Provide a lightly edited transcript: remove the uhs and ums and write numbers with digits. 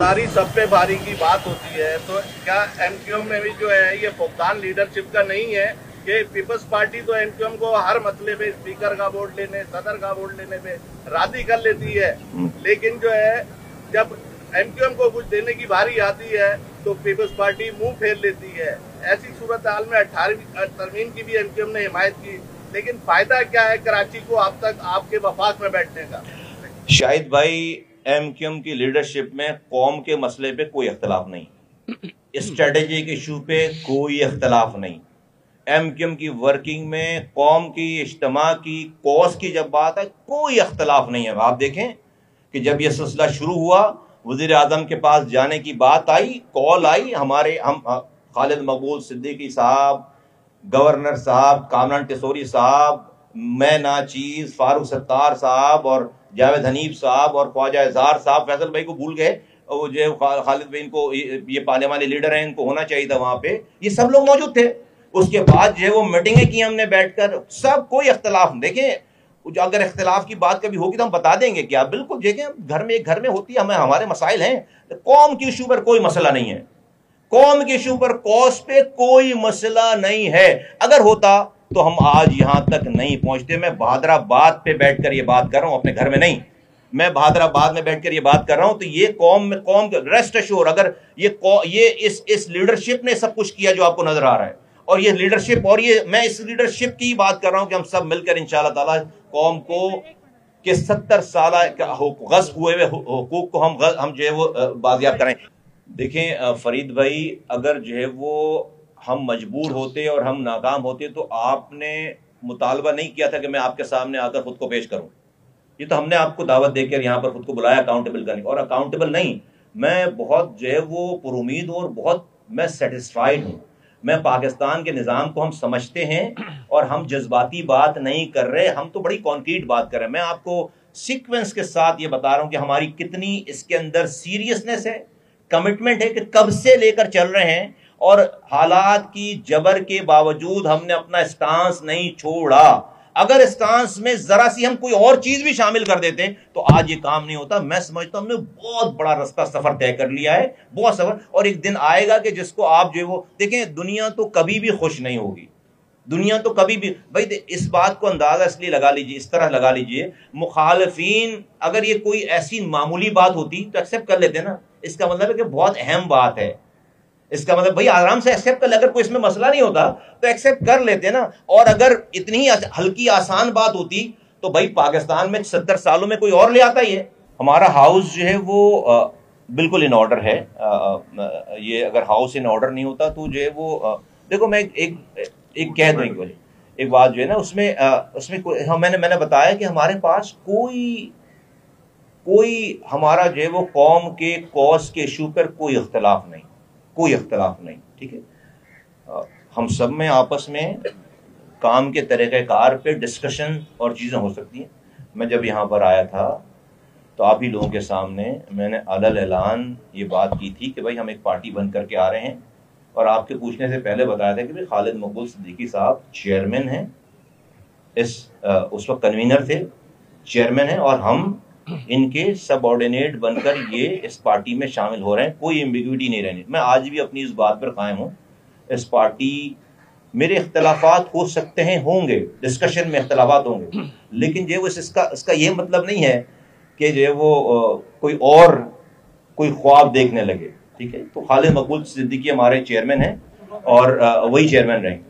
सारी सब पे भारी की बात होती है, तो क्या एमक्यूएम में भी जो है ये फुकदान लीडरशिप का नहीं है कि पीपल्स पार्टी तो एमक्यूएम को हर मसले पे स्पीकर का वोट लेने, सदर का वोट लेने पे राजी कर लेती है, लेकिन जो है जब एमक्यूएम को कुछ देने की बारी आती है तो पीपल्स पार्टी मुंह फेर लेती है। ऐसी सूरत हाल में 18वीं तरमीम की भी एमक्यूएम ने हिमायत की, लेकिन फायदा क्या है कराची को अब तक आपके वफाक में बैठने का? शाहिद भाई, एमक्यूएम की लीडरशिप में कौम के मसले पे कोई इख्तलाफ नहीं, स्ट्रेटेजिक इशू पे कोई इख्तलाफ नहीं। एमक्यूएम की वर्किंग में कौम की, इज्तिमा की, कॉज की जब बात है कोई इख्तलाफ नहीं है। आप देखें कि जब यह सिलसिला शुरू हुआ, वज़ीर आज़म के पास जाने की बात आई, कॉल आई, हम खालिद मकबूल सिद्दीकी साहब, गवर्नर साहब, कामरान टिसोरी साहब, मैं नाचीज, फारूक सत्तार साहब और जावेद हनीफ साहब और ख्वाजा इजहार साहब, फैसल भाई को भूल गए, वो जो खालिद भाई, इनको ये पार्लियामानी लीडर हैं, इनको होना चाहिए था वहां पे, ये सब लोग मौजूद थे। उसके बाद जो है वो मीटिंगें की हमने बैठकर, सब कोई इख्तलाफ। देखें, अगर इख्तलाफ की बात कभी होगी तो हम बता देंगे क्या, बिल्कुल देखें, घर में होती है, हमारे मसाइल हैं। कौम के इशू पर कोई मसला नहीं है, कौम के इशू पर, कॉज पे कोई मसला नहीं है। अगर होता तो हम आज यहां तक नहीं पहुंचते। मैं बहादराबाद पे बैठकर ये बात कर रहा हूं, अपने घर में नहीं, मैं बहादराबाद में बैठकर ये बात कर रहा हूं। तो ये कौम रेस्ट एश्योर, अगर ये इस लीडरशिप ने सब कुछ किया जो आपको नजर आ रहा है, और ये लीडरशिप, और ये मैं इस लीडरशिप की बात कर रहा हूं कि हम सब मिलकर इंशाअल्लाह ताला कौम को के 70 साल गज़्ब हुए हुकूक को हम जो है वो बाजियाब करें। देखें फरीद भाई, अगर जो है वो हम मजबूर होते और हम नाकाम होते तो आपने मुतालबा नहीं किया था कि मैं आपके सामने आकर खुद को पेश करूं। ये तो हमने आपको दावत देकर यहाँ पर खुद को बुलाया अकाउंटेबल करने, और अकाउंटेबल नहीं, मैं बहुत जो है वो पुरुमीद और बहुत मैं सेटिस्फाइड हूँ। मैं पाकिस्तान के निज़ाम को हम समझते हैं और हम जज्बाती बात नहीं कर रहे, हम तो बड़ी कॉन्क्रीट बात कर रहे हैं। मैं आपको सीक्वेंस के साथ ये बता रहा हूँ कि हमारी कितनी इसके अंदर सीरियसनेस है, कमिटमेंट है, कि कब से लेकर चल रहे हैं, और हालात की जबर के बावजूद हमने अपना स्टांस नहीं छोड़ा। अगर स्टांस में जरा सी हम कोई और चीज भी शामिल कर देते तो आज ये काम नहीं होता। मैं समझता हूं हमने बहुत बड़ा रास्ता, सफर तय कर लिया है, बहुत सफर, और एक दिन आएगा कि जिसको आप जो है वो देखें, दुनिया तो कभी भी खुश नहीं होगी, दुनिया तो कभी भी भाई, इस बात को अंदाजा इसलिए लगा लीजिए, इस तरह लगा लीजिए, मुखालिफिन अगर ये कोई ऐसी मामूली बात होती तो एक्सेप्ट कर लेते ना, इसका मतलब है कि बहुत अहम बात है, इसका मतलब भाई आराम से एक्सेप्ट कर ले, अगर कोई इसमें मसला नहीं होता तो एक्सेप्ट कर लेते ना। और अगर इतनी ही हल्की आसान बात होती तो भाई पाकिस्तान में 70 सालों में कोई और ले आता। ये हमारा हाउस जो है वो बिल्कुल इन ऑर्डर है। ये अगर हाउस इन ऑर्डर नहीं होता तो जो है वो देखो, मैं एक कह दूं, एक बात जो है ना, उसमें मैंने बताया कि हमारे पास कोई हमारा जो है वो कौम के कॉज के इशू पर कोई इख्तलाफ नहीं, कोई इख्तलाफ नहीं, ठीक है। हम सब में आपस में काम के तरीक़ेकार पे डिस्कशन और चीज़ें हो सकती हैं। मैं जब यहाँ पर आया था तो आप ही लोगों के सामने मैंने अलल ऐलान ये बात की थी कि भाई हम एक पार्टी बन करके आ रहे हैं, और आपके पूछने से पहले बताया था कि भाई खालिद मकबूल सिद्दीकी साहब चेयरमैन हैं, उस वक्त कन्वीनर थे, चेयरमैन हैं, और हम इनके सबऑर्डिनेट बनकर ये इस पार्टी में शामिल हो रहे हैं। कोई एम्बिग्विटी नहीं रहनी। मैं आज भी अपनी इस बात पर कायम हूँ, इस पार्टी, मेरे इख्तलाफात हो सकते हैं, होंगे, डिस्कशन में इख्तलाफात होंगे, लेकिन जो वो इसका ये मतलब नहीं है कि जो वो कोई ख्वाब देखने लगे, ठीक है। तो खालिद मकबूल सिद्दीकी हमारे चेयरमैन हैं और वही चेयरमैन रहेंगे।